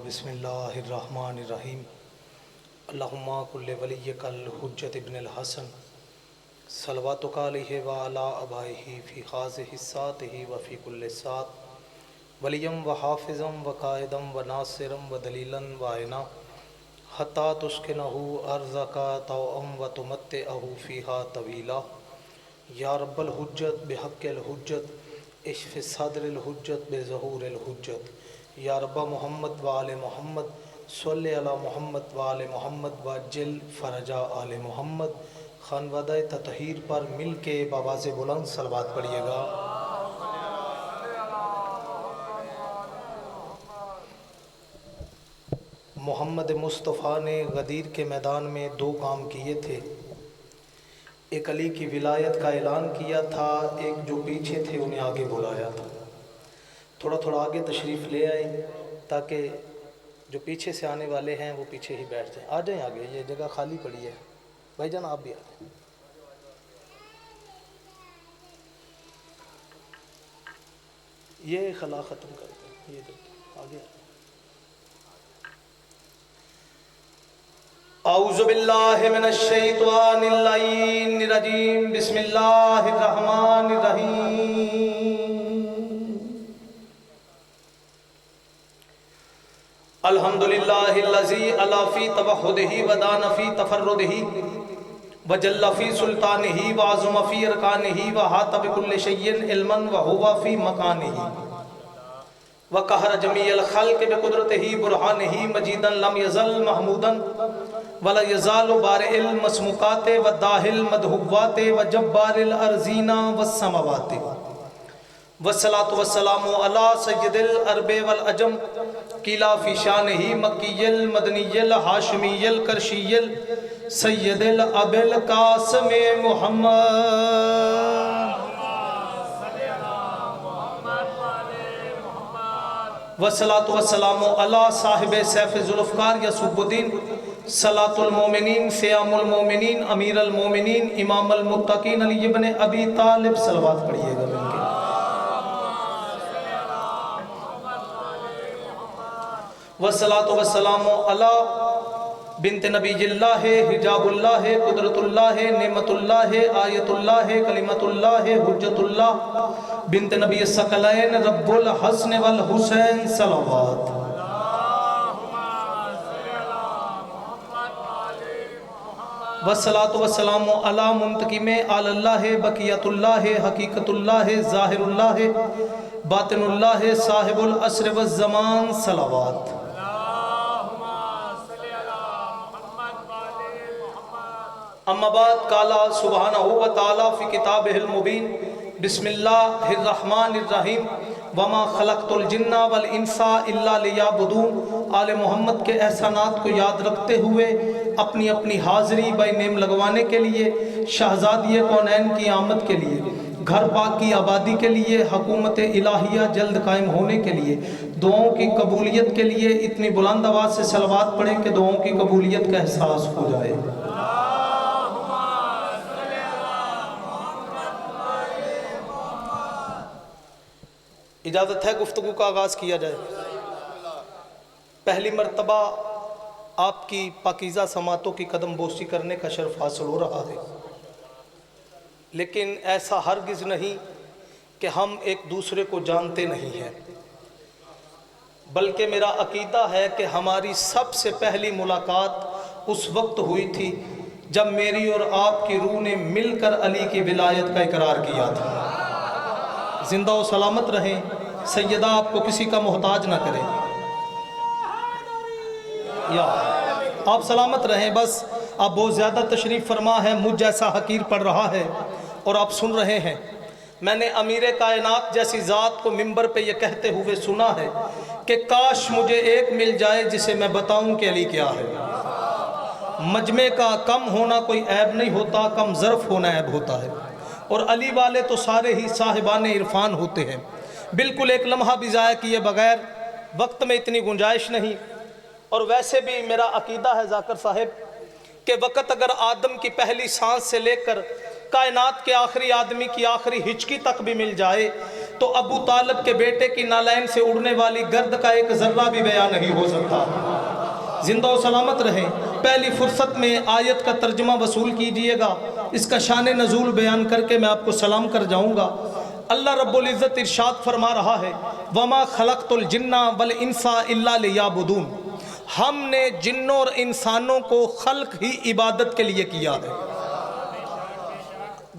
بسم اللہ الرحمن الرحیم اللہم کل ولیک الحجت ابن الحسن صلواتک علیہ وعلی آبائہ فی خاضہ الساتہ وفی کل سات ولیم و حافظم و قائدم و ناصرم و دلیلن و عینا حتی تسکنہ ارضک طوعا و تمتعہ فیہا طویلا یا رب الحجت بحق الحجت اشف صدر الحجت بظہور الحجت یا رب محمد و آل محمد صلی علی محمد و آل محمد وجل فرجا آل محمد خانوادہ تطہیر پر مل کے بآواز بلند صلوات پڑھیے گا۔ محمد مصطفیٰ نے غدیر کے میدان میں دو کام کیے تھے، ایک علی کی ولایت کا اعلان کیا تھا، ایک جو پیچھے تھے انہیں آگے بلایا تھا۔ تھوڑا تھوڑا آگے تشریف لے آئیں تاکہ جو پیچھے سے آنے والے ہیں وہ پیچھے ہی بیٹھ جائیں۔ آ جائیں آگے، یہ جگہ خالی پڑی ہے، بھائی جان آپ بھی آ جائیں۔ یہ خلا ختم کرتے ہیں، یہ آگے اعوذ باللہ من الشیطان اللعین الرجیم بسم اللہ الرحمن الرحیم الحمدللہ الذی علا فی توحدہ ودان فی تفردہ وجل فی سلطانہ وعظم فی ارکانہ وحاط بکل شیء علما وہو فی مکانہ وقہر جمیع الخلق بقدرتہ برہانہ مجیدا لم یزل محمودا ولا یزال بارئ المسموقات وداہ المدہوات وجبار الارضین والسماوات والصلاة والسلام علی سید العرب والعجم قیلا فی شانہ مکی المدنی الحاشمی القرشی سید الاب القاسم محمد والصلاة والسلام علی صاحب سیف ذوالفقار یسوب الدین صلاة المومنین سیام المومنین امیر المومنین امام المتقین علی ابن ابی طالب صلوات پڑھیے گا مل کے۔ والصلاة والسلام علی بنت نبی اللہ حجاب اللہ قدرت اللہ نعمت اللہ آیت اللہ کلمت اللہ حجت اللہ بنت نبی الثقلین رب الحسن والحسین صلوات۔ والصلاة والسلام علی منتقم آل اللہ بقیت اللہ حقیقت اللہ ظاہر اللہ باطن اللہ صاحب العصر والزمان صلوات۔ اما بعد قال سبحانہ وتعالی فی کتابہ المبین بسم اللہ الرحمن الرحیم وما خلقت الجن والانس الا لیعبدون۔ آل محمد کے احسانات کو یاد رکھتے ہوئے اپنی اپنی حاضری بائی نیم لگوانے کے لیے، شہزادی کونین کی آمد کے لیے، گھر پاک کی آبادی کے لیے، حکومت الہیہ جلد قائم ہونے کے لیے، دعاؤں کی قبولیت کے لیے اتنی بلند آواز سے صلوات پڑھیں کہ دعاؤں کی قبولیت کا احساس ہو جائے۔ اجازت ہے گفتگو کا آغاز کیا جائے۔ پہلی مرتبہ آپ کی پاکیزہ سماعتوں کی قدم بوسی کرنے کا شرف حاصل ہو رہا ہے، لیکن ایسا ہرگز نہیں کہ ہم ایک دوسرے کو جانتے نہیں ہیں، بلکہ میرا عقیدہ ہے کہ ہماری سب سے پہلی ملاقات اس وقت ہوئی تھی جب میری اور آپ کی روح نے مل کر علی کی ولایت کا اقرار کیا تھا۔ زندہ و سلامت رہیں، سیدہ آپ کو کسی کا محتاج نہ کرے، یا آپ سلامت رہیں۔ بس آپ بہت زیادہ تشریف فرما ہے، مجھ جیسا حقیر پڑ رہا ہے اور آپ سن رہے ہیں۔ میں نے امیر کائنات جیسی ذات کو منبر پہ یہ کہتے ہوئے سنا ہے کہ کاش مجھے ایک مل جائے جسے میں بتاؤں کہ علی کیا ہے۔ مجمع کا کم ہونا کوئی عیب نہیں ہوتا، کم ظرف ہونا عیب ہوتا ہے، اور علی والے تو سارے ہی صاحبان عرفان ہوتے ہیں۔ بالکل ایک لمحہ بھی ضائع کیے بغیر، وقت میں اتنی گنجائش نہیں، اور ویسے بھی میرا عقیدہ ہے ذاکر صاحب کہ وقت اگر آدم کی پہلی سانس سے لے کر کائنات کے آخری آدمی کی آخری ہچکی تک بھی مل جائے تو ابو طالب کے بیٹے کی نالین سے اڑنے والی گرد کا ایک ذرہ بھی بیان نہیں ہو سکتا۔ زندہ و سلامت رہیں۔ پہلی فرصت میں آیت کا ترجمہ وصول کیجئے گا، اس کا شان نزول بیان کر کے میں آپ کو سلام کر جاؤں گا۔ اللہ رب العزت ارشاد فرما رہا ہے وَمَا خَلَقْتُ الْجِنَّ وَالْإِنسَ إِلَّا لِيَعْبُدُونَ، ہم نے جنوں اور انسانوں کو خلق ہی عبادت کے لیے کیا ہے۔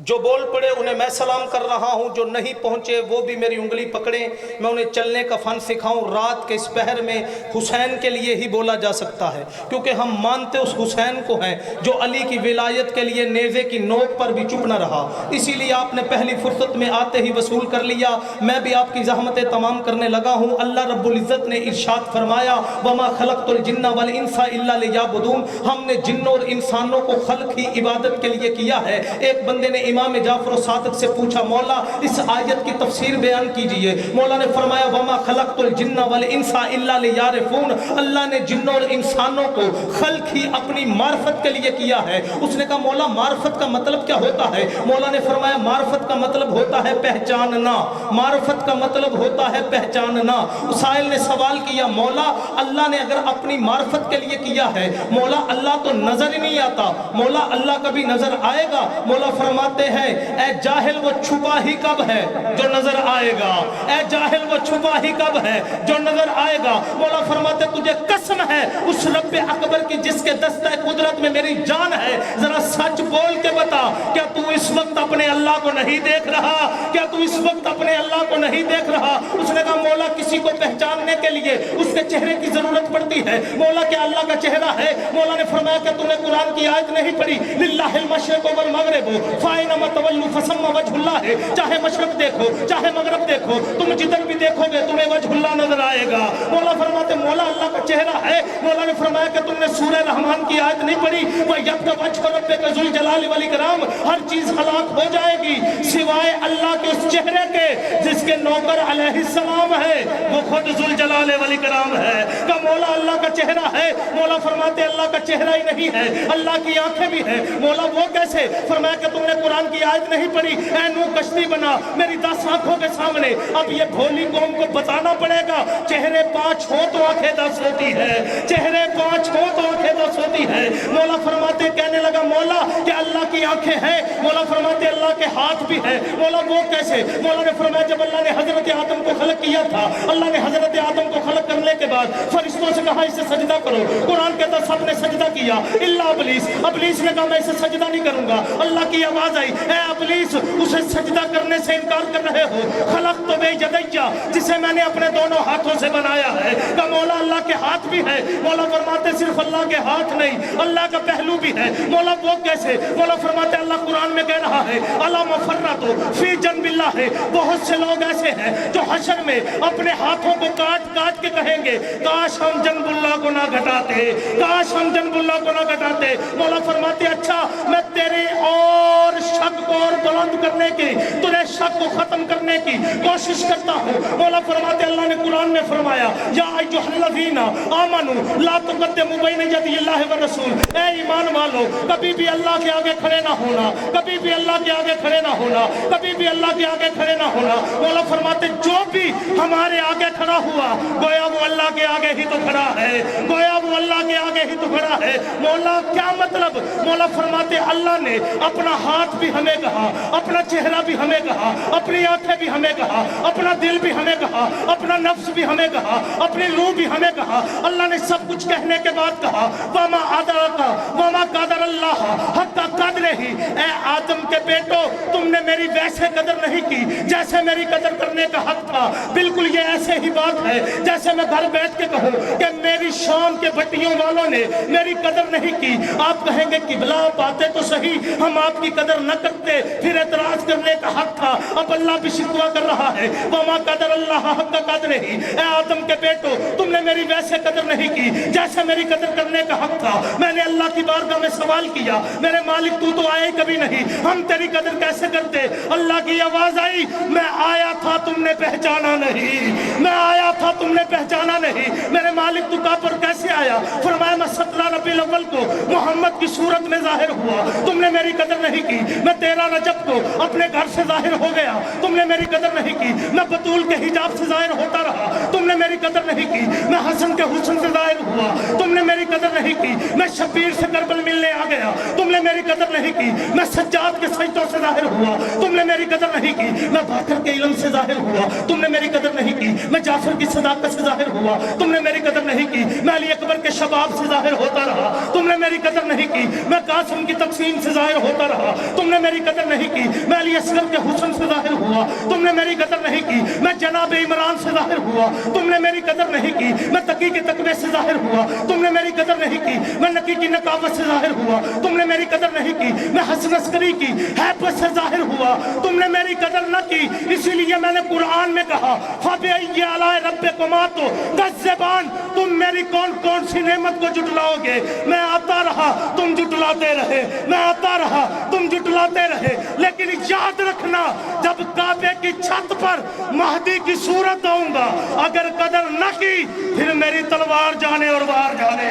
جو بول پڑے انہیں میں سلام کر رہا ہوں، جو نہیں پہنچے وہ بھی میری انگلی پکڑیں، میں انہیں چلنے کا فن سکھاؤں۔ رات کے اس پہر میں حسین کے لیے ہی بولا جا سکتا ہے، کیونکہ ہم مانتے اس حسین کو ہیں جو علی کی ولایت کے لیے نیزے کی نوک پر بھی چپ نہ رہا۔ اسی لیے آپ نے پہلی فرصت میں آتے ہی وصول کر لیا، میں بھی آپ کی زحمتیں تمام کرنے لگا ہوں۔ اللہ رب العزت نے ارشاد فرمایا وَمَا خَلَقْتُ الْجِنَّ وَالْإِنسَ إِلَّا لِيَعْبُدُونَ، ہم نے جنوں اور انسانوں کو خلق ہی عبادت کے لیے کیا ہے۔ ایک بندے نے امام جعفر صادق سے پوچھا مولا اس آیت کی تفسیر بیان کیجئے۔ مولا نے فرمایا وَمَا خَلَقْتُ الْجِنَّ وَالْإِنسَ إِلَّا لِيَعْرِفُونَ، اللہ نے جنوں اور انسانوں کو خلق ہی اپنی معرفت کے لیے کیا ہے۔ اس نے کہا مولا معرفت کا مطلب کیا ہوتا ہے؟ مولا نے فرمایا معرفت کا مطلب ہوتا ہے پہچاننا، معرفت کا مطلب ہوتا ہے پہچاننا۔ سائل نے سوال کیا مولا اللہ نے اگر اپنی معرفت کے لیے کیا ہے، مولا اللہ تو نظر ہی نہیں آتا، مولا اللہ کبھی نظر آئے گا؟ مولا فرماتے ہیں اے جاہل وہ چھپا ہی کب ہے جو نظر آئے گا، اے جاہل وہ چھپا ہی کب ہے جو نظر آئے گا۔ مولا فرماتے تجھے قسم ہے اس رب اکبر کی جس کے دستہ قدرت میں میری جان ہے، ذرا سچ بول کے بتا کیا تو اس وقت اپنے اللہ کو نہیں دیکھ رہا؟ کیا تو اس وقت اپنے اللہ کو نہیں دیکھ رہا؟ اس نے کہا مولا کسی کو پہچاننے کے لیے اس کے چہرے کی ضرورت پڑتی ہے، مولا کیا اللہ کا چہرہ ہے؟ مولا نے فرمایا کہ تم نے قرآن کی آیت نہیں پڑھی للہ المشرق والمغرب فأينما تولوا فثم وجه اللہ ہے، چاہے مشرق دیکھو چاہے مغرب دیکھو تم جدھر بھی دیکھو گے تمہیں وجہ اللہ نظر آئے گا۔ مولا فرماتے مولا اللہ کا چہرہ ہے۔ مولا نے فرمایا کہ تم نے سورہ رحمان کی آیت نہیں پڑھی وَيَبْقَ وَجْهُ رَبِّكَ ذُو الْجَلَالِ وَالْإِكْرَامِ، ہر چیز ہلاک ہو جائے گی سوائے اللہ کے اس چہرے کے جس کے نوکر علیہ السلام ہے، وہ خود ذو الجلال والاکرام ہے۔ کہ مولا اللہ کا چہرہ ہے، مولا فرماتے اللہ کا چہرہ ہی نہیں ہے، اللہ کی آنکھیں بھی ہیں۔ مولا وہ کیسے؟ فرمایا کہ تم نے قرآن کی آیت نہیں پڑھی اے نوح کشتی بنا میری 10 آنکھوں کے سامنے۔ اب یہ بھولی قوم کو بتانا پڑے گا چہرے 5 ہو تو آنکھیں 10 ہوتی ہے، چہرے 5 ہو تو آنکھیں 10 ہوتی ہے۔ مولا فرماتے کہنے لگا مولا کہ اللہ کی آنکھیں ہیں، مولا فرماتے اللہ کے ہاتھ بھی ہیں۔ مولا وہ کیسے؟ مولا نے فرمایا جب اللہ نے حضرت آدم کو خلق کیا تھا، اللہ نے حضرت آدم کو خلق کرنے کے بعد فرشتوں سے کہا اسے سجدہ کرو، قرآن کہتا سب نے سجدہ کیا الا ابلیس، ابلیس نے کہا میں اسے سجدہ نہیں کروں گا۔ اللہ کی آواز آئی اے ابلیس اسے سجدہ کرنے سے انکار کر رہے ہو، خلقت بیدیا جسے میں نے اپنے دونوں ہاتھوں سے بنایا ہے۔ کہ مولا اللہ کے ہاتھ بھی ہے، مولا فرماتے صرف اللہ کے ہاتھ نہیں اللہ کا پہلو بھی ہے۔ مولا وہ کیسے؟ مولا فرماتے اللہ قرآن میں کہہ رہا ہے الا مفرط فی جنب اللہ ہے، بہت سے لوگ ایسے ہیں جو حشر میں اپنے ہاتھوں کو کاٹ کاٹ کے کہیں گے کاش ہم جنب اللہ کو نہ گھٹاتے، کاش ہم جنب اللہ کو نہ گھٹاتے۔ مولا فرماتے اچھا میں تیرے اور شک کو اور بلند کرنے کی، تیرے شک کو ختم کرنے کی کوشش کرتا ہوں۔ مولا فرماتے اللہ نے قرآن میں فرمایا یا ایھا الذین آمنوا لا تقدموا بین یدی اللہ والرسول، اے ایمان والو کبھی بھی اللہ کے آگے کھڑے نہ ہونا، کبھی بھی اللہ کے آگے کھڑے نہ ہونا، کبھی بھی اللہ کے آگے کھڑے نہ ہونا۔ مولا فرماتے جو بھی ہمارے آگے کھڑا ہوا گویا وہ اللہ کے آگے ہی تو کھڑا ہے، گویا وہ اللہ کے آگے ہی تو کھڑا ہے۔ مولا کیا مطلب؟ مولا فرماتے اللہ نے اپنا ہاتھ بھی ہمیں کہا، اپنا چہرہ بھی ہمیں کہا، اپنی آنکھیں بھی ہمیں کہا، اپنا دل بھی ہمیں کہا، اپنا نفس بھی ہمیں کہا، اپنی روح بھی ہمیں کہا۔ اللہ نے سب کچھ کہنے کے بعد کہا وَمَا أَدْرَاكَ وَمَا قَدَرَ اللَّهَ حَقَّ قَدْرِهِ، اے آدم کے بیٹو تم نے میری ویسے قدر نہیں کی جیسے میری قدر کرنے کا حق تھا۔ بالکل یہ ایسے ہی بات ہے جیسے میں گھر بیٹھ کے کہوں کہ میری شام کے بٹیوں والوں نے میری قدر نہیں کی، آپ کہیں گے قبلہ آپ آتے تو صحیح ہم آپ کی قدر نہ کرتے، پھر اعتراض کرنے کا حق تھا۔ اب اللہ بھی شکوہ کر رہا ہے وَمَا قَدَرَ اللَّهَ حَقَّ قَدْرِهِ، اے آدم کے بیٹو تم نے میری ویسے قدر نہیں کی جیسے میری قدر کرنے کا حق تھا۔ میں نے اللہ کی بارگاہ میں سوال کیا میرے مالک تو آیا ہی کبھی نہیں، ہم تیری قدر کیسے کرتے؟ اللہ کی آواز آئی میں آیا تھا تم نے پہچانا نہیں، میں آیا تھا تم نے پہچانا نہیں، میرے مالک تو کہاں پر کیسے آیا؟ فرمایا میں 17 ربیع الاول کو محمد کی صورت میں ظاہر ہوا، تم نے میری قدر نہیں کی۔ میں 13 رجب کو اپنے گھر سے ظاہر ہو گیا، تم نے میری قدر نہیں کی۔ میں بطول کے حجاب سے ظاہر ہوتا رہا، تم نے میری قدر نہیں کی۔ میں حسن کے حسن سے ظاہر ہوا، تم نے میری قدر نہیں کی۔ میں شبیر سے کربل ملنے آ گیا، تم نے میری قدر نہیں کی۔ میں سجاد کے سجدوں سے ظاہر ہوا، تم نے میری قدر نہیں کی۔ میں باقر کے علم سے ظاہر ہوا، تم نے میری قدر نہیں کی۔ میں جعفر کی صداقت سے ظاہر ہوا، تم نے میری قدر نہیں کی۔ میں علی اکبر کے شباب سے ظاہر ہوتا رہا، تم نے میری قدر نہیں کی۔ میں قاسم کی تقسیم سے ظاہر ہوتا رہا، تم نے میری قدر نہیں کی۔ میں علی اصغر کے حسن سے ظاہر ہوا، تم نے میری قدر نہیں کی۔ میں جناب عمران سے ظاہر ہوا، تم نے میری قدر نہیں کی۔ میں تقی کے تقوی سے ظاہر ہوا، تم نے میری قدر نہیں کی۔ میں نقی کی نقاوت سے ظاہر ہوا، تم نے میری قدر نہیں کی۔ میں حسن عسکری کی حیبت سے ظاہر ہوا، تم نے میری قدر نہ کی۔ اسی لیے میں نے قرآن میں کہا فَبِأَيِّ آلَاءِ رَبِّكُمَا تُكَذِّبَانِ، تم میری کون کون سی نعمت کو جھٹلاؤ گے؟ میں آتا رہا تم جھٹلاتے رہے، میں آتا رہا تم جھٹلاتے رہے، لیکن یاد رکھنا جب کعبے کی چھت پر مہدی کی صورت آؤں گا، اگر قدر نہ کی پھر میری تلوار جانے اور وار جانے۔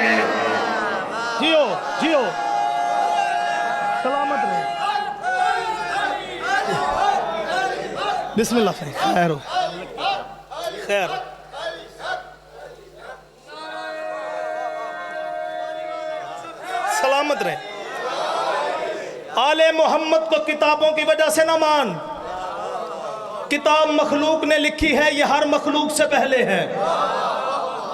جیو جیو سلامت رہے، بسم اللہ خیر ہو خیر۔ سلامت رہے۔ آل محمد کو کتابوں کی وجہ سے نہ مان، کتاب مخلوق نے لکھی ہے، یہ ہر مخلوق سے پہلے ہے۔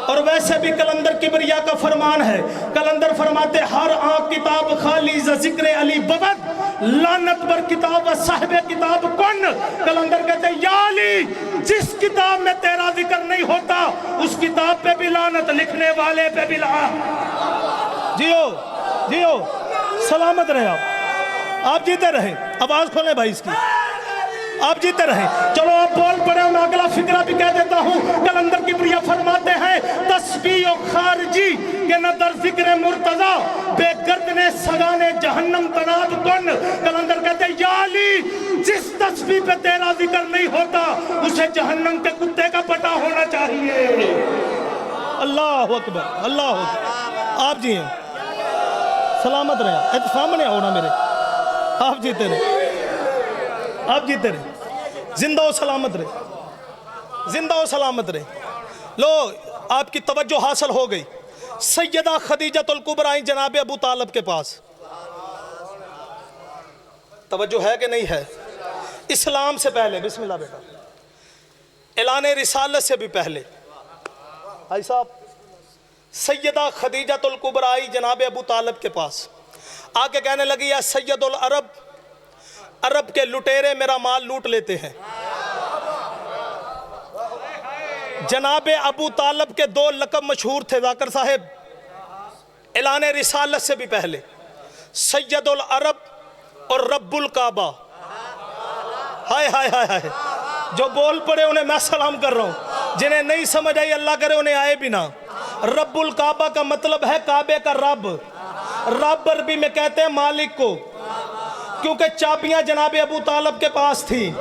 اور ویسے بھی کلندر کبریا کا فرمان ہے، کلندر فرماتے ہر آنکھ کتاب خالی ز ذکر علی ببد، لعنت بر کتاب و صاحب کتاب کن۔ کلندر کہتے ہیں یا علی جس کتاب میں تیرا ذکر نہیں ہوتا اس کتاب پہ بھی لعنت، لکھنے والے پہ بھی لعنت۔ جیو جیو سلامت رہے، آپ جیتے رہیں۔ آواز کھولیں بھائی اس کی، آپ جیتے رہیں۔ چلو آپ بول پڑے، میں اگلا فکرہ بھی کہہ دیتا ہوں۔ کلندر کبریا فرماتے ہیں تسبیح و خارجی کے نہ در ذکر مرتضی، بے گردن سگان جہنم تناب کن۔ کلندر کہتے ہیں یا علی جس تسبیح پہ تیرا ذکر نہیں ہوتا اسے جہنم کے کتے کا پٹا ہونا چاہیے۔ اللہ اکبر اللہ اکبر۔ آپ جی ہیں، سلامت رہے، سامنے آؤ نا میرے، آپ جیتے رہے، آپ جیتے رہے، زندہ و سلامت رہے، زندہ و سلامت رہے۔ لو آپ کی توجہ حاصل ہو گئی۔ سیدہ خدیجۃ الکبریٰ آئیں جناب ابو طالب کے پاس، توجہ ہے کہ نہیں ہے؟ اسلام سے پہلے، بسم اللہ بیٹا، اعلان رسالت سے بھی پہلے بھائی صاحب، سیدہ خدیجۃ الکبریٰ آئی جناب ابو طالب کے پاس، آ کے کہنے لگی یا سید العرب، عرب کے لٹیرے میرا مال لوٹ لیتے ہیں۔ جناب ابو طالب کے دو لقب مشہور تھے ذاکر صاحب، اعلان رسالت سے بھی پہلے، سید العرب اور رب الکعبہ۔ ہائے ہائے ہائے ہائے، جو بول پڑے انہیں میں سلام کر رہا ہوں، جنہیں نہیں سمجھ آئی اللہ کرے انہیں آئے بھی نہ۔ رب الکعبہ کا مطلب ہے کعبے کا رب، رب عربی میں کہتے ہیں مالک کو، کیونکہ چابیاں جناب ابو طالب کے پاس تھیں۔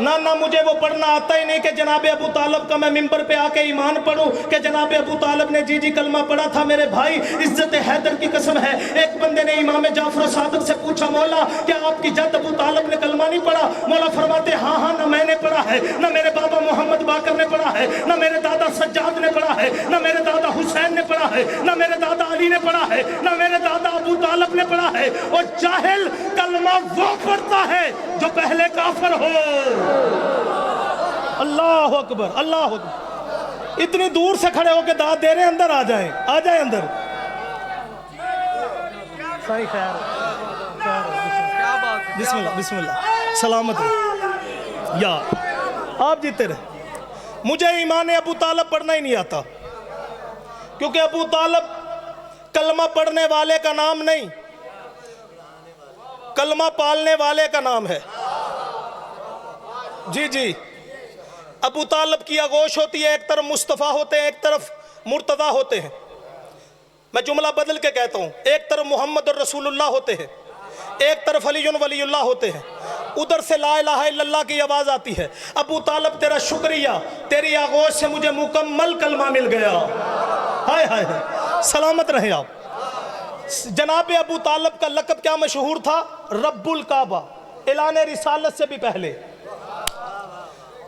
نہ مجھے وہ پڑھنا آتا ہی نہیں کہ جناب ابو طالب کا میں ممبر پہ آ کے ایمان پڑھوں کہ جناب ابو طالب نے جی کلمہ پڑھا تھا۔ میرے بھائی عزت حیدر کی قسم ہے، ایک بندے نے امام جعفر صادق سے پوچھا مولا کیا آپ کی جد ابو طالب نے کلمہ نہیں پڑھا؟ مولا فرماتے ہاں نہ میں نے پڑھا ہے، نہ میرے بابا محمد باقر نے پڑھا ہے، نہ میرے دادا سجاد نے پڑھا ہے، نہ میرے دادا حسین نے پڑھا ہے، نہ میرے دادا علی نے پڑھا ہے، نہ میرے دادا ابو طالب نے پڑھا ہے۔ اور جاہل کلمہ وہ پڑھتا ہے جو پہلے کافر ہو۔ اللہ اکبر اللہ اکبر۔ اتنی دور سے کھڑے ہو کے داد دے رہے ہیں، اندر آ جائیں، آ جائیں اندر۔ صحیح خیر بسم اللہ بسم اللہ، سلامت رہے یا آپ جیتے رہے۔ مجھے ایمان ابو طالب پڑھنا ہی نہیں آتا، کیونکہ ابو طالب کلمہ پڑھنے والے کا نام نہیں، کلمہ پالنے والے کا نام ہے۔ جی ابو طالب کی آغوش ہوتی ہے، ایک طرف مصطفیٰ ہوتے ہیں، ایک طرف مرتضیٰ ہوتے ہیں۔ میں جملہ بدل کے کہتا ہوں، ایک طرف محمد الرسول اللہ ہوتے ہیں، ایک طرف علی ولی اللہ ہوتے ہیں۔ ادھر سے لا الہ الا اللہ کی آواز آتی ہے، ابو طالب تیرا شکریہ، تیری آغوش سے مجھے مکمل کلمہ مل گیا۔ ہائے ہائے ہائے، سلامت رہیں آپ۔ جناب ابو طالب کا لقب کیا مشہور تھا؟ رب الکعبہ، اعلان رسالت سے بھی پہلے۔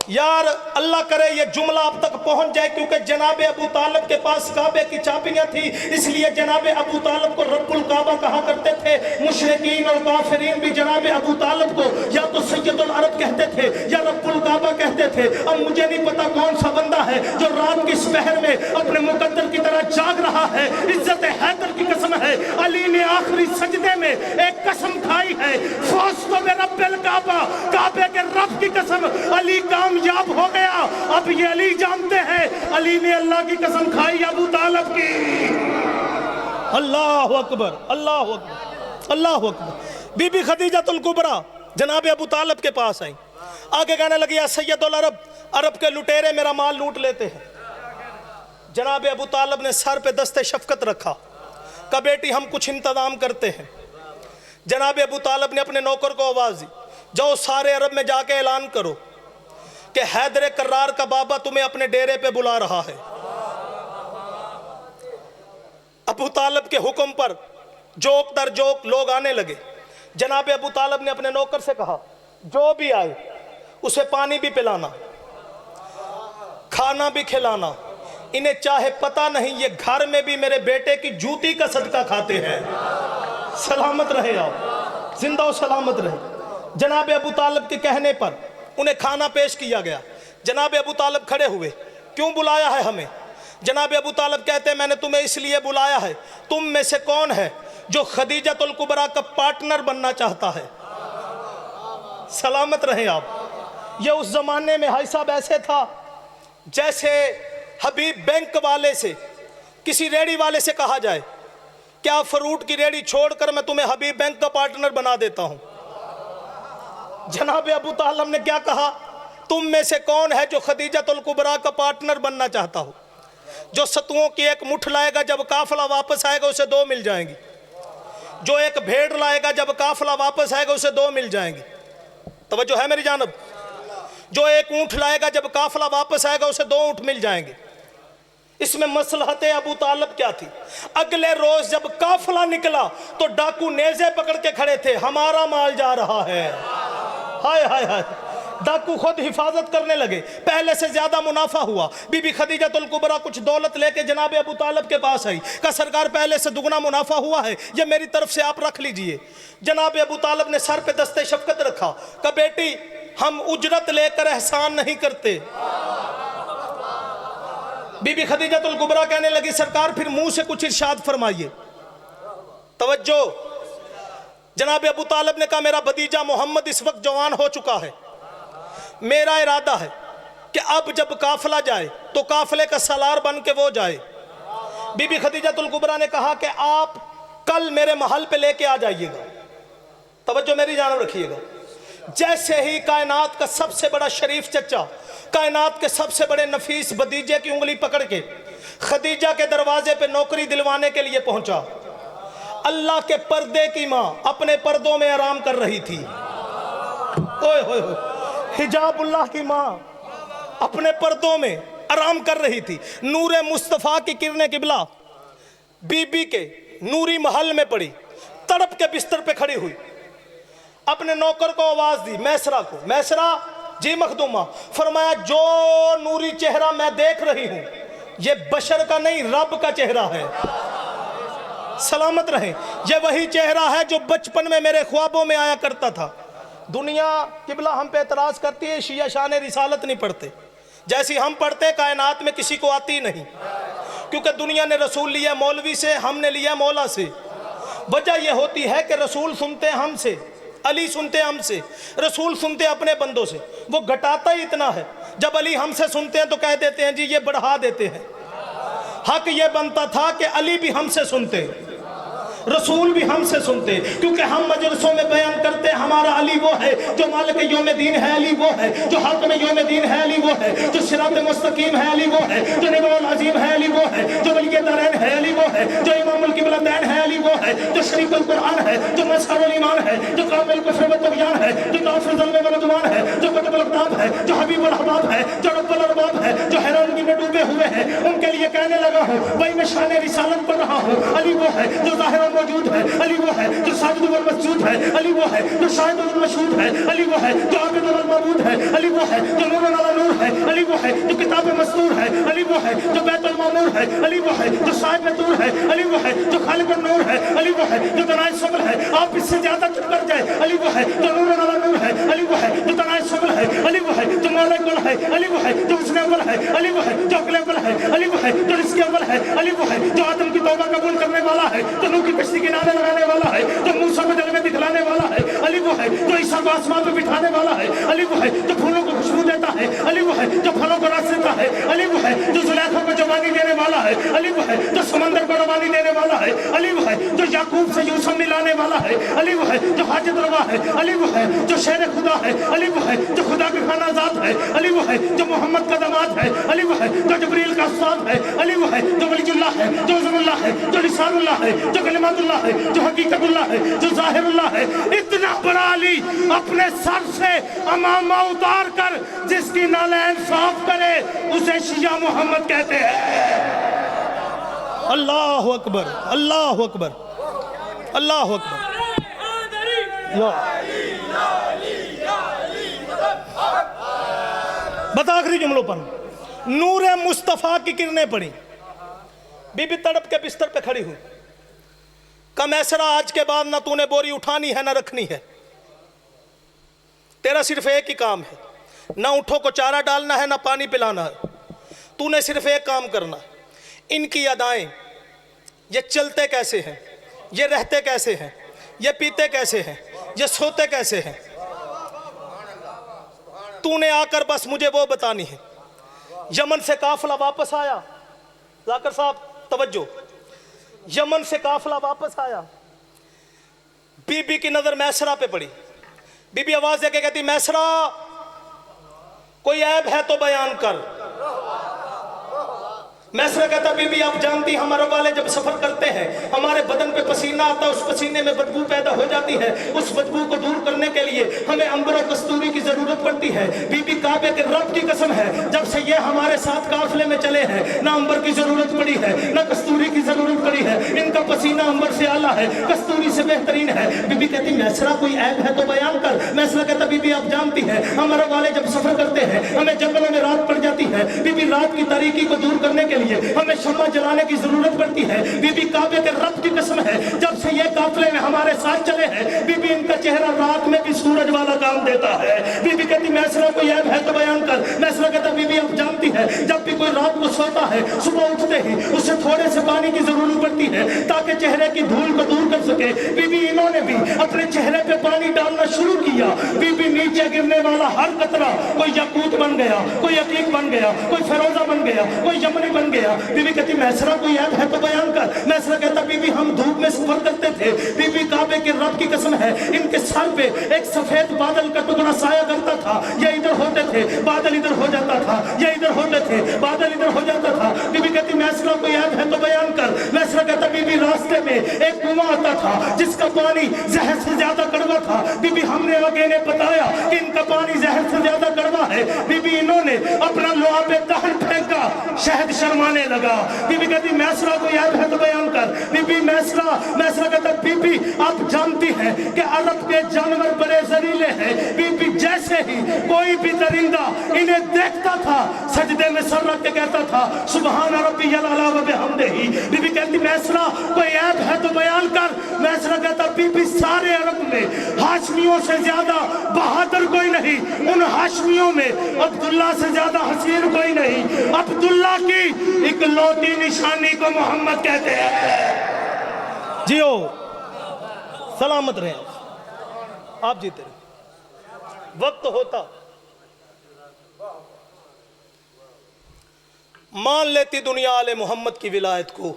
یار اللہ کرے یہ جملہ اب تک پہنچ جائے، کیونکہ جناب ابو طالب کے پاس کعبے کی چابیاں تھی، اس لیے جناب ابو طالب کو رب الکعبہ کہا کرتے تھے۔ مشرکین اور کافرین بھی جناب ابو طالب کو یا تو سید العرب کہتے تھے یا رب الکعبہ کہتے تھے۔ اب مجھے نہیں پتا کون سا بندہ ہے جو رات کی سپہر میں اپنے مقدر کی طرح جاگ رہا ہے۔ عزت حیدر کی قسم ہے، علی نے آخری سجدے میں ایک قسم کھائی ہے، فوزتو برب الکعبہ، کعبے کے رب کی قسم، علی کامیاب ہو گیا۔ اب یہ علی جانتے ہیں علی نے اللہ کی قسم کھائی ابو طالب کی۔ اللہ اکبر، اللہ اکبر، اللہ اکبر۔ بی بی خدیجہ الکبریٰ جناب ابو طالب کے پاس آئیں، آگے کہنے لگی یا سید العرب، عرب کے لٹیرے میرا مال لوٹ لیتے ہیں۔ جناب ابو طالب نے سر پہ دست شفقت رکھا، کہا بیٹی ہم کچھ انتظام کرتے ہیں۔ جناب ابو طالب نے اپنے نوکر کو آواز دی، جاؤ سارے عرب میں جا کے اعلان کرو کہ حیدر کرار کا بابا تمہیں اپنے ڈیرے پہ بلا رہا ہے۔ ابو طالب کے حکم پر جوک در جوک لوگ آنے لگے۔ جناب ابو طالب نے اپنے نوکر سے کہا جو بھی آئے اسے پانی بھی پلانا، کھانا بھی کھلانا، انہیں چاہے پتہ نہیں یہ گھر میں بھی میرے بیٹے کی جوتی کا صدقہ کھاتے ہیں۔ سلامت رہے آپ، زندہ و سلامت رہے۔ جناب ابو طالب کے کہنے پر انہیں کھانا پیش کیا گیا۔ جناب ابو طالب کھڑے ہوئے، کیوں بلایا ہے ہمیں؟ جناب ابو طالب کہتے ہیں میں نے تمہیں اس لیے بلایا ہے، تم میں سے کون ہے جو خدیجہ الکبریٰ کا پارٹنر بننا چاہتا ہے؟ سلامت رہیں آپ۔ یہ اس زمانے میں بھائی صاحب ایسے تھا جیسے حبیب بینک والے سے کسی ریڑی والے سے کہا جائے کیا فروٹ کی ریڑی چھوڑ کر میں تمہیں حبیب بینک کا پارٹنر بنا دیتا ہوں۔ جناب ابو طالب نے کیا کہا؟ تم میں سے کون ہے جو خدیجہ الکبریٰ کا پارٹنر بننا چاہتا ہو؟ جو ستوؤں کی ایک مٹھ لائے گا جب قافلہ واپس آئے گا اسے 2 مل جائیں گی، جو ایک بھیڑ لائے گا جب قافلہ واپس آئے گا اسے 2 مل جائیں گی۔ توجہ ہے میری جانب؟ جو ایک اونٹ لائے گا جب قافلہ واپس آئے گا اسے 2 اونٹ مل جائیں گے۔ اس میں مصلحت ابو طالب کیا تھی؟ اگلے روز جب قافلہ نکلا تو ڈاکو نیزے پکڑ کے کھڑے تھے، ہمارا مال جا رہا ہے۔ ہائے ہائے ہائے، ڈاکو خود حفاظت کرنے لگے، پہلے سے زیادہ منافع ہوا۔ بی بی خدیجہ الکبریٰ کچھ دولت لے کے جناب ابو طالب کے پاس آئی، کہا سرکار پہلے سے دگنا منافع ہوا ہے، یہ میری طرف سے آپ رکھ لیجئے۔ جناب ابو طالب نے سر پہ دست شفقت رکھا، کہا بیٹی ہم اجرت لے کر احسان نہیں کرتے۔ بی بی خدیجہ الکبریٰ کہنے لگی سرکار پھر منہ سے کچھ ارشاد فرمائیے۔ توجہ، جناب ابو طالب نے کہا میرا بھتیجا محمد اس وقت جوان ہو چکا ہے، میرا ارادہ ہے کہ اب جب قافلہ جائے تو قافلے کا سالار بن کے وہ جائے۔ بی بی خدیجہ الکبریٰ نے کہا کہ آپ کل میرے محل پہ لے کے آ جائیے گا۔ توجہ میری جانب رکھیے گا۔ جیسے ہی کائنات کا سب سے بڑا شریف چچا کائنات کے سب سے بڑے نفیس بھتیجے کی انگلی پکڑ کے خدیجہ کے دروازے پہ نوکری دلوانے کے لیے پہنچا، اللہ کے پردے کی ماں اپنے پردوں میں آرام کر رہی تھی۔ اوئے ہوئے ہوئے، حجاب اللہ کی ماں اپنے پردوں میں آرام کر رہی تھی۔ نور مصطفیٰ کی کرنیں قبلہ بی بی کے نوری محل میں پڑی، تڑپ کے بستر پہ کھڑی ہوئی، اپنے نوکر کو آواز دی، میسرہ کو، میسرہ جی مخدومہ، فرمایا جو نوری چہرہ میں دیکھ رہی ہوں یہ بشر کا نہیں رب کا چہرہ ہے۔ سلامت رہیں، یہ وہی چہرہ ہے جو بچپن میں میرے خوابوں میں آیا کرتا تھا۔ دنیا قبلہ ہم پہ اعتراض کرتی ہے شیعہ شان رسالت نہیں پڑھتے، جیسی ہم پڑھتے کائنات میں کسی کو آتی نہیں، کیونکہ دنیا نے رسول لیا مولوی سے، ہم نے لیا مولا سے۔ وجہ یہ ہوتی ہے کہ رسول سنتے ہم سے، علی سنتے ہم سے، رسول سنتے اپنے بندوں سے، وہ گھٹاتا ہی اتنا ہے، جب علی ہم سے سنتے ہیں تو کہہ دیتے ہیں جی یہ بڑھا دیتے ہیں۔ حق یہ بنتا تھا کہ علی بھی ہم سے سنتے، رسول بھی ہم سے سنتے، کیونکہ ہم مجلسوں میں بیان کرتے ہمارا علی وہ ہے جو مالک یوم دین ہے، علی وہ ہے جو حاکم یوم دین ہے، علی وہ ہے جو صراط مستقیم ہے، علی وہ ہے جو نبی العظیم ہے، علی وہ ہے جو ولی دارین ہے، علی وہ ہے جو امام القبلتین ہے، علی وہ ہے جو شریف القرآن ہے، جو مظہر الایمان ہے، جو کامل کفر و طغیان ہے، جو کافر ظلم و عدوان ہے، جو قطب الاقطاب ہے، جو حبیب الحباب ہے، جو رب الارباب ہے، جو حیرانگی میں ڈوبے ہوئے ہیں، ان کے لیے کہنے لگا ہوں بھائی میں شان رسالت پڑھ رہا ہوں۔ علی وہ ہے جو ظاہر موجود ہے، علی وہ ہے جو ساجد والمسجود ہے، علی وہ ہے جو شاہد والمشہود ہے، علی وہ ہے جو عابد والمعبود ہے، علی وہ ہے جو نور علی نور ہے، علی وہ ہے جو کتاب مستور ہے، علی وہ ہے جو بیت المعمور ہے، علی وہ ہے جو صاحب طور ہے، علی وہ ہے جو خالق النور ہے، علی وہ ہے جو تنائے صبر ہے۔ آپ اس سے زیادہ چپ کر جائے، علی وہ ہے جو نور علی نور ہے، علی وہ ہے جو تنائے صبر ہے، علی وہ ہے جو مولا کل ہے، علی وہ ہے جو حسن اول ہے، علی وہ ہے جو عقل اول ہے، علی وہ ہے جو رزق اول ہے، علی وہ ہے جو آدم کی توبہ قبول کرنے والا ہے، جو نوح کی کشتی کنارے لگانے والا ہے، جو موسیٰ کو جل میں دکھلانے والا ہے، علی وہ ہے جو عیسیٰ کو آسمان پہ بٹھانے والا ہے، علی وہ ہے جو پھولوں کو خوشبو دیتا ہے، علی وہ ہے جو پھلوں کو رس دیتا ہے، علی وہ ہے جو زلیخا کو جوانی دینے والا ہے، علی وہ ہے جو سمندر کو روانی دینے والا ہے، علی وہ ہے جو یعقوب سے یوسف ملانے والا ہے، علی وہ ہے جو حاجت روا ہے، علی وہ ہے جو شیر خدا ہے، علی وہ ہے جو خدا کا خانہ ذات ہے، علی وہ ہے جو محمد کا داماد ہے، علی وہ ہے جو جبریل کا استاد ہے، علی وہ ہے جو ولی اللہ ہے، جو عظم اللہ ہے، جو لسان اللہ ہے، جو کلمات اللہ ہے، جو حقیقت اللہ ہے، جو ظاہر اللہ ہے۔ اتنا بڑا علی اپنے سر سے امامہ اتار کر جس کی نالین صاف کرے اسے شیعہ محمد کہتے ہیں۔ اللہ اکبر، اللہ اکبر، اللہ اکبر۔ بتا آخری جملوں پر نور مصطفیٰ کی کرنیں پڑی، بی بی تڑپ کے بستر پہ کھڑی ہوئی، کم ایسرا آج کے بعد نہ تو نے بوری اٹھانی ہے نہ رکھنی ہے، تیرا صرف ایک ہی کام ہے، نہ اٹھو کو چارہ ڈالنا ہے نہ پانی پلانا ہے، تو نے صرف ایک کام کرنا ہے۔ ان کی ادائیں، یہ چلتے کیسے ہیں، یہ رہتے کیسے ہیں، یہ پیتے کیسے ہیں، یہ سوتے کیسے ہیں، تو نے آ کر بس مجھے وہ بتانی ہے۔ یمن سے قافلہ واپس آیا، ذاکر صاحب توجہ، یمن سے قافلہ واپس آیا، بی بی کی نظر میسرہ پہ پڑی، بی بی آواز دے کے کہتی میسرہ کوئی عیب ہے تو بیان کر۔ میسرہ کہتا بی بی آپ جانتی ہمارے والے جب سفر کرتے ہیں ہمارے بدن پہ پسینہ آتا ہے، اس پسینے میں بدبو پیدا ہو جاتی ہے، اس بدبو کو دور کرنے کے لیے ہمیں عنبر و کستوری کی ضرورت پڑتی ہے۔ بی بی کعبے کے رب کی قسم ہے جب سے یہ ہمارے ساتھ قافلے میں چلے ہیں نہ عنبر کی ضرورت پڑی ہے نہ کستوری کی ضرورت پڑی ہے، ان کا پسینہ عنبر سے اعلیٰ ہے، کستوری سے بہترین ہے۔ بی بی کہتی میسرہ کوئی عیب ہے تو بیان کر۔ میسرہ کہتا بی بی آپ جانتی ہیں ہمارے والے جب سفر کرتے ہیں ہمیں جنگلوں میں رات پڑ جاتی ہے، بی بی رات کی تاریکی کو دور کرنے کے لیے ہمیں شمع جلانے کی ضرورت پڑتی ہے۔ بی بی کعبے کے رب کی قسم ہے جب سے یہ قافلے میں ہمارے ساتھ چلے ہیں بی بی ان کا چہرہ رات میں بھی سورج والا کام دیتا ہے۔ بی بی کہتی میسرہ کوئی عیب ہے تو بیان کر۔ میسرہ کہتا بی بی آپ جانتی ہے جب بھی کوئی رات کو سوتا ہے صبح اٹھتے ہی اسے تھوڑے سے پانی کی ضرورت پڑتی ہے تاکہ چہرے کی دھول کو دور کر سکے۔ بی بی انہوں نے بھی اپنے چہرے پہ پانی ڈالنا شروع کیا، بی بی نیچے گرنے والا ہر قطرہ کوئی یاقوت بن گیا، کوئی عقیق بن گیا، کوئی فیروزہ بن گیا، کوئی یمنی بن گیا۔ بی بی کہتی میسرہ کوئی عیب ہے تو بیان کر۔ میسرہ کہتا بی بی ہم دھوپ میں سفر کرتے تھے، بی بی کعبے کے رب کی قسم ہے ان کے سر پہ ایک سفید بادل کا ٹکڑا سایہ کرتا تھا، یہ ادھر ہوتے تھے بادل ادھر ہو جاتا تھا، یہ ادھر ہوتے تھے بادل ادھر ہو جاتا تھا۔ بی بی کہتی میسرہ کوئی عیب ہے تو بیان کر۔ میسرہ کہتا بی بی راستے میں ایک کنواں آتا تھا جس کا پانی زہر سے زیادہ کڑوا تھا، بی بی ہم نے آگے نے بتایا کہ ان کا پانی زہر سے زیادہ کڑوا ہے، بی بی انہوں نے اپنا لعاب دہن پھینکا، شہد شرمانے لگا۔ بی بی کہتی میسرہ کوئی عیب ہے تو بیان کر۔ بی بی میسرہ کہتا بی بی آپ جانتی ہیں کہ عرب کے جانور بڑے ذلیلے ہیں، بی بی جیسے ہی کوئی بھی درندہ انہیں دیکھتا تھا سجدے میں سر رکھ کے کہتا تھا سبحان ربی الاعلیٰ و بحمدہ۔ بی بی کہتی میسرہ کوئی عیب ہے تو بیان کر۔ میسرہ کہتا بی بی سارے عرب میں ہاشمیوں سے زیادہ بہادر کوئی نہیں، ان ہاشمیوں میں عبداللہ سے زیادہ حسین کوئی نہیں، عبداللہ کی اکلوتی نشانی کو محمد کہتے ہیں۔ جیو سلامت رہیں آپ جیتے رہیں، وقت ہوتا مان لیتی دنیا آل محمد کی ولایت کو۔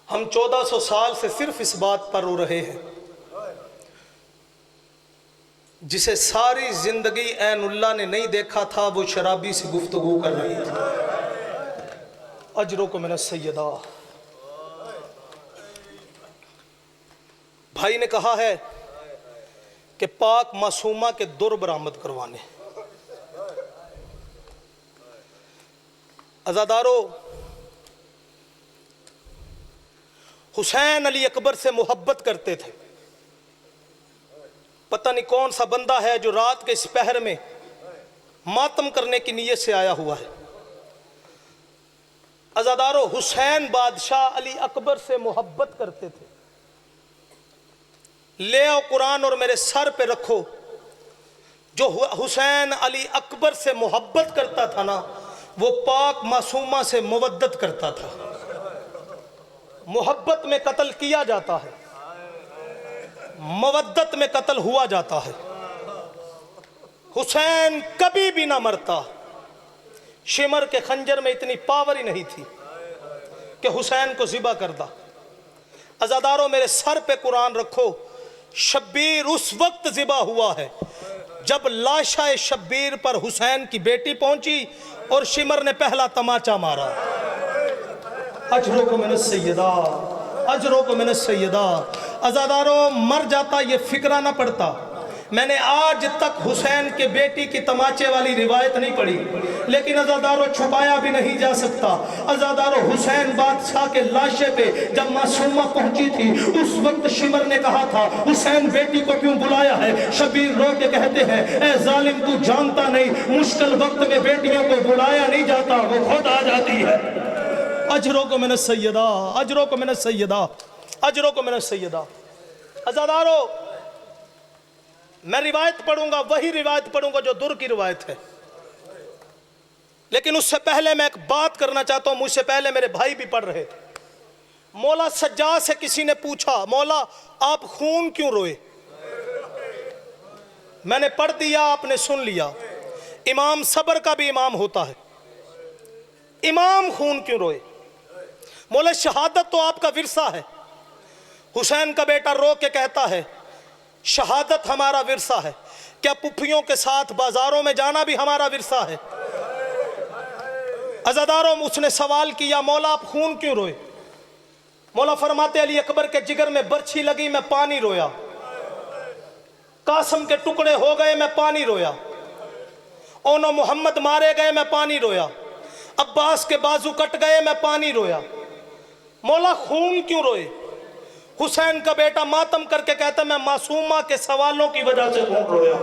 ہم 1400 سال سے صرف اس بات پر رو رہے ہیں، جسے ساری زندگی عین اللہ نے نہیں دیکھا تھا وہ شرابی سے گفتگو کر رہی تھی۔ اجرکم من السیدہ۔ بھائی نے کہا ہے کہ پاک معصومہ کے در برآمد کروانے۔ عزادارو، حسین علی اکبر سے محبت کرتے تھے۔ پتہ نہیں کون سا بندہ ہے جو رات کے اس پہر میں ماتم کرنے کی نیت سے آیا ہوا ہے۔ عزادارو، حسین بادشاہ علی اکبر سے محبت کرتے تھے۔ لے آؤ قرآن اور میرے سر پہ رکھو، جو حسین علی اکبر سے محبت کرتا تھا نا، وہ پاک معصومہ سے مودت کرتا تھا۔ محبت میں قتل کیا جاتا ہے، مودت میں قتل ہوا جاتا ہے۔ حسین کبھی بھی نہ مرتا۔ شمر کے خنجر میں اتنی پاور ہی نہیں تھی کہ حسین کو ذبح کر دا۔ عزاداروں، میرے سر پہ قرآن رکھو، شبیر اس وقت ذبح ہوا ہے جب لاشہ شبیر پر حسین کی بیٹی پہنچی اور شمر نے پہلا تماچا مارا۔ اجرکم من السیدہ، اجرکم من السیدہ۔ عزاداروں، مر جاتا یہ فکرہ نہ پڑتا۔ میں نے آج تک حسین کے بیٹی کی تماچے والی روایت نہیں پڑھی، لیکن عزاداروں چھپایا بھی نہیں جا سکتا۔ عزاداروں، حسین بادشاہ کے لاشے پہ جب معصومہ پہنچی تھی، اس وقت شمر نے کہا تھا حسین بیٹی کو کیوں بلایا ہے؟ شبیر رو کے کہتے ہیں اے ظالم، تو جانتا نہیں مشکل وقت میں بیٹیوں کو بلایا نہیں جاتا، وہ خود آ جاتی ہے۔ اجرکم من السیدہ، اجرکم من السیدہ، اجرکم من السیدہ۔ عزاداروں، میں روایت پڑھوں گا، وہی روایت پڑھوں گا جو در کی روایت ہے، لیکن اس سے پہلے میں ایک بات کرنا چاہتا ہوں۔ مجھ سے پہلے میرے بھائی بھی پڑھ رہے تھے۔ مولا سجاد سے کسی نے پوچھا مولا آپ خون کیوں روئے؟ میں نے پڑھ دیا، آپ نے سن لیا۔ امام صبر کا بھی امام ہوتا ہے۔ امام خون کیوں روئے؟ مولا شہادت تو آپ کا ورثہ ہے۔ حسین کا بیٹا رو کے کہتا ہے شہادت ہمارا ورثہ ہے، کیا پپھیوں کے ساتھ بازاروں میں جانا بھی ہمارا ورثہ ہے؟ عزاداروں، اس نے سوال کیا مولا آپ خون کیوں روئے؟ مولا فرماتے علی اکبر کے جگر میں برچھی لگی، میں پانی رویا۔ قاسم کے ٹکڑے ہو گئے، میں پانی رویا۔ اونو محمد مارے گئے، میں پانی رویا۔ عباس کے بازو کٹ گئے، میں پانی رویا۔ مولا خون کیوں روئے؟ حسین کا بیٹا ماتم کر کے کہتا میں معصومہ کے سوالوں کی وجہ سے خون رویا۔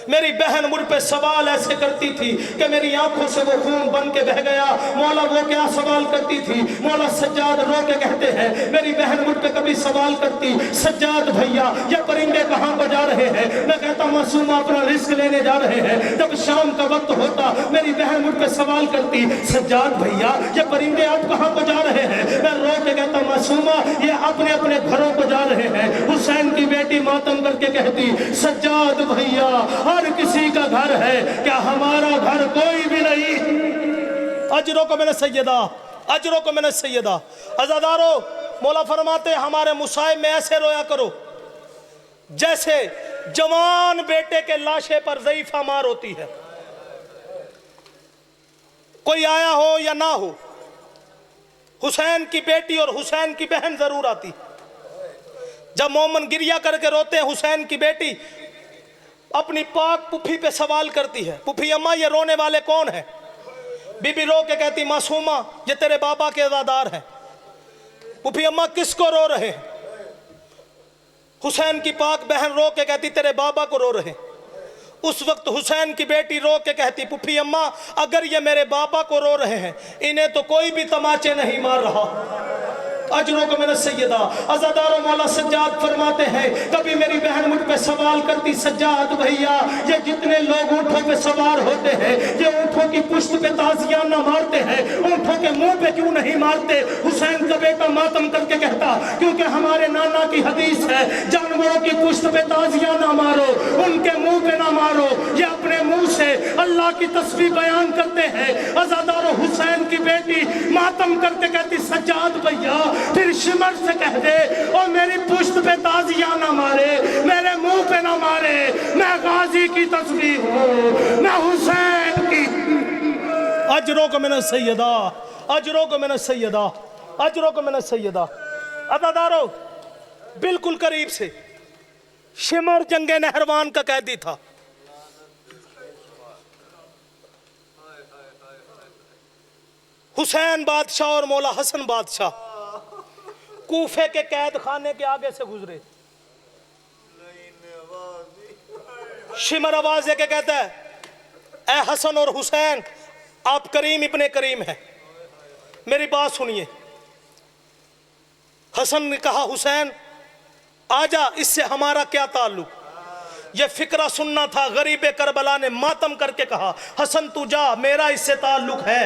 میری بہن مجھ پہ سوال ایسے کرتی تھی کہ میری آنکھوں سے وہ خون بن کے بہ گیا۔ مولا وہ کیا سوال کرتی تھی؟ مولا سجاد رو کے کہتے ہیں میری بہن مجھ پہ کبھی سوال کرتی سجاد بھیا یہ پرندے کہاں کو جا رہے ہیں؟ میں کہتا معصومہ اپنا رزق لینے جا رہے ہیں۔ جب شام کا وقت ہوتا میری بہن مجھ پہ سوال کرتی سجاد بھیا یہ پرندے اب کہاں کو جا رہے ہیں؟ میں رو کے کہتا معصومہ یہ اپنے اپنے گھروں کو جا رہے ہیں۔ حسین کی بیٹی ماتم کر کے کہتی سجاد بھیا ہر کسی کا گھر ہے، کیا ہمارا گھر کوئی بھی نہیں؟ اجرکم من السیدہ، اجرکم من السیدہ۔ عزادارو، مولا فرماتے ہمارے مصائب میں ایسے رویا کرو جیسے جوان بیٹے کے لاشے پر ضعیفہ مار ہوتی ہے۔ کوئی آیا ہو یا نہ ہو، حسین کی بیٹی اور حسین کی بہن ضرور آتی۔ جب مومن گریہ کر کے روتے ہیں، حسین کی بیٹی اپنی پاک پپھی پہ سوال کرتی ہے پپھی اماں یہ رونے والے کون ہیں؟ بی بی رو کے کہتی معصومہ یہ تیرے بابا کے عزادار ہیں۔ پپھی اماں کس کو رو رہے ہیں؟ حسین کی پاک بہن رو کے کہتی تیرے بابا کو رو رہے ہیں۔ اس وقت حسین کی بیٹی رو کے کہتی پپھی اماں اگر یہ میرے بابا کو رو رہے ہیں انہیں تو کوئی بھی تماچے نہیں مار رہا۔ اجرکم من السیدہ۔ عزادارو، مولا سجاد فرماتے ہیں کبھی میری بہن مجھ پہ سوال کرتی سجاد بھیا یہ جتنے لوگ اونٹوں پہ سوار ہوتے ہیں یہ اونٹوں کی پشت پہ تازیاں نہ مارتے ہیں، اونٹوں کے منہ پہ کیوں نہیں مارتے؟ حسین کا بیٹا ماتم کر کے کہتا کیونکہ ہمارے نانا کی حدیث ہے جانوروں کی پشت پہ تازیاں نہ مارو، ان کے منہ پہ نہ مارو، یہ اپنے منہ سے اللہ کی تسبیح بیان کرتے ہیں۔ عزادارو، حسین کی بیٹی ماتم کرتے کہتی سجاد بھیا پھر شمر سے کہہ دے اور میری پشت پہ تازیاں نہ مارے، میرے منہ پہ نہ مارے، میں غازی کی تسبیح ہوں، میں حسین کی۔ اجرکم من السیدہ، اجروں کو میں نے سیدہ، اجروں کو میں نے سیدہ. عزادارو بالکل قریب سے شمر جنگ نہروان کا قیدی تھا. حسین بادشاہ اور مولا حسن بادشاہ کوفے کے قید خانے کے آگے سے گزرے. شمر آواز دے کے کہتا ہے اے حسن اور حسین آپ کریم ابن کریم ہیں، میری بات سنیے. حسن نے کہا حسین آجا، اس سے ہمارا کیا تعلق؟ یہ فکرہ سننا تھا. غریب کربلا نے ماتم کر کے کہا حسن تو جا، میرا اس سے تعلق ہے.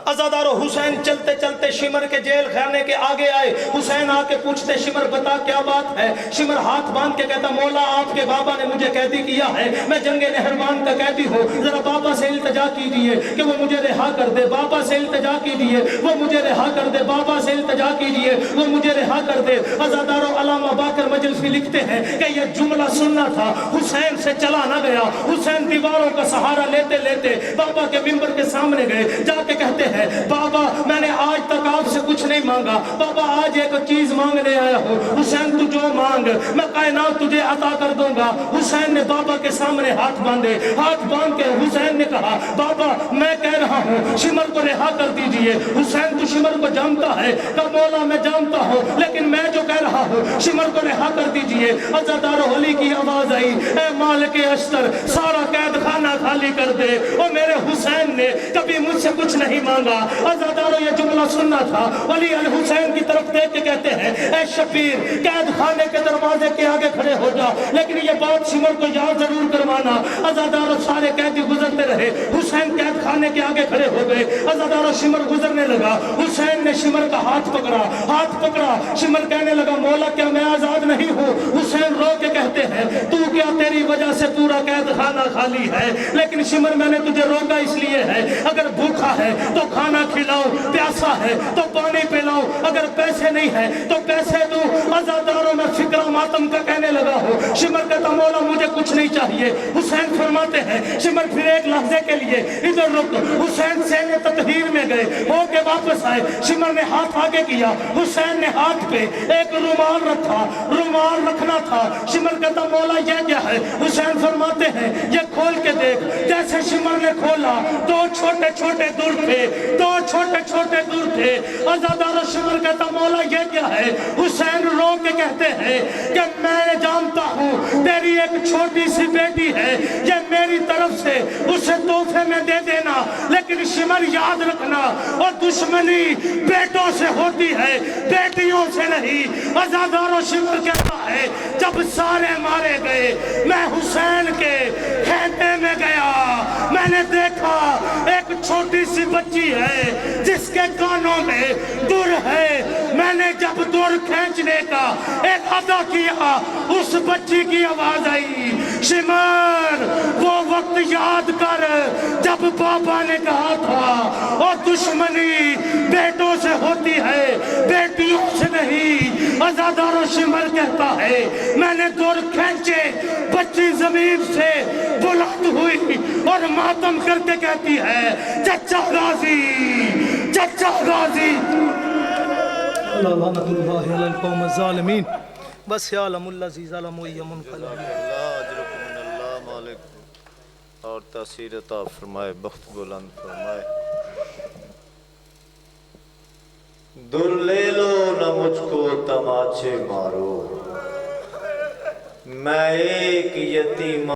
عزادارو حسین چلتے چلتے شمر کے جیل خانے کے آگے آئے. حسین آ کے پوچھتے شمر بتا کیا بات ہے؟ شمر ہاتھ باندھ کے کہتا مولا آپ کے بابا نے مجھے قیدی کیا ہے، میں جنگ نہروان کا قیدی ہوں، ذرا بابا سے التجا کیجئے کہ وہ مجھے رہا کر دے. بابا سے التجا کیجئے وہ مجھے رہا کر دے. بابا سے التجا کیجئے وہ مجھے رہا کر دے. عزادارو علامہ باقر مجلسی لکھتے ہیں کہ یہ جملہ سننا تھا، حسین سے چلا نہ گیا. حسین دیواروں کا سہارا لیتے لیتے بابا کے ممبر کے سامنے گئے. جا کے کہتے ہیں بابا میں نے آج تک آپ سے کچھ نہیں مانگا، بابا آج ایک چیز مانگنے آیا ہوں. حسین تو جو مانگ میں کائنات تجھے عطا کر دوں گا. حسین نے بابا کے سامنے ہاتھ باندھے. ہاتھ باندھ کے حسین نے کہا بابا میں کہہ رہا ہوں شمر کو رہا کر دیجئے. حسین تو شمر کو جانتا ہے کہ مولا میں جانتا ہوں، لیکن میں جو کہہ رہا ہوں شمر کو رہا کر دیجئے. عزادارو علی کی آواز آئی اے مالک اشتر سارا قید خانہ خالی کر دے. اور میرے حسین نے کبھی مجھ سے کچھ نہیں مانگا. عزادارو یہ جملہ سننا تھا. علی الحسین کی طرف دیکھ کے کہتے ہیں اے شبیر قید خانے کے دروازے کے آگے کھڑے ہو جا، لیکن یہ بات شمر کو یاد ضرور کروانا. عزادارو سارے قیدی گزرتے رہے. حسین قید خانے کے آگے کھڑے ہو گئے. عزادارو شمر گزرنے لگا. حسین نے شمر کا ہاتھ پکڑا، ہاتھ پکڑا. شمر کہنے لگا مولا کیا میں آزاد نہیں ہوں؟ حسین رو کے کہتے ہیں تو کیا تیری وجہ سے پورا قید خانہ خالی ہے، لیکن شمر میں نے تجھے روکا اس لیے ہے اگر بھوکا ہے تو کھانا کھلاؤ، پیاسا ہے تو پانی پلاؤ، اگر پیسے نہیں ہے تو پیسے دو. عزاداروں میں فکرہ ماتم کا کہنے لگا ہو. شمر کہتا مولا مجھے کچھ نہیں چاہیے. حسین فرماتے ہیں شمر پھر ایک لحظے کے لیے ادھر رک. حسین سین تطہیر میں گئے، ہو کے واپس آئے. شمر نے ہاتھ آگے کیا، حسین نے ہاتھ پہ ایک رومال رکھا، رومال رکھنا تھا. شمر کہتا مولا یہ کیا ہے؟ حسین فرماتے ہیں یہ کھول کے دیکھ. جیسے شمر نے کھولا دو چھوٹے چھوٹے دور تھے، دو چھوٹے چھوٹے دور تھے. عزادارو شمر کہتا مولا یہ کیا ہے؟ حسین رو کے کہتے ہیں کہ میں جانتا ہوں تیری ایک چھوٹی سی بیٹی ہے، یہ میری طرف سے اسے تحفے میں دے دینا، لیکن شمر یاد رکھنا اور دشمنی بیٹوں سے ہوتی ہے بیٹیوں سے نہیں. عزادارو شمر کہتا ہے جب سارے مارے گئے میں حسین کے خیمے میں گیا، میں نے دیکھا ایک چھوٹی سی بچی ہے جس کے کانوں میں در ہے. میں نے جب در کھینچنے کا ارادہ کیا اس بچی کی آواز آئی شمر وہ وقت یاد کر جب بابا نے کہا تھا اور دشمنی بیٹوں سے ہوتی ہے بیٹیوں سے نہیں. عزادارو شمر کہتا ہے میں نے در کھینچے، بچی زمین سے بلند ہوئی اور ماتم کر کے کہتی ہے چچا غازی، چچا غازی. لعنت اللہ علی القوم الظالمین. بس یعلم الذی ظلم و منقلب. اللہ اجرکم من اللہ مالک اور تاثیر عطا فرمائے، بخت بلند فرمائے. در لے لو نہ مجھ کو تماچے مارو، میں ایک یتیم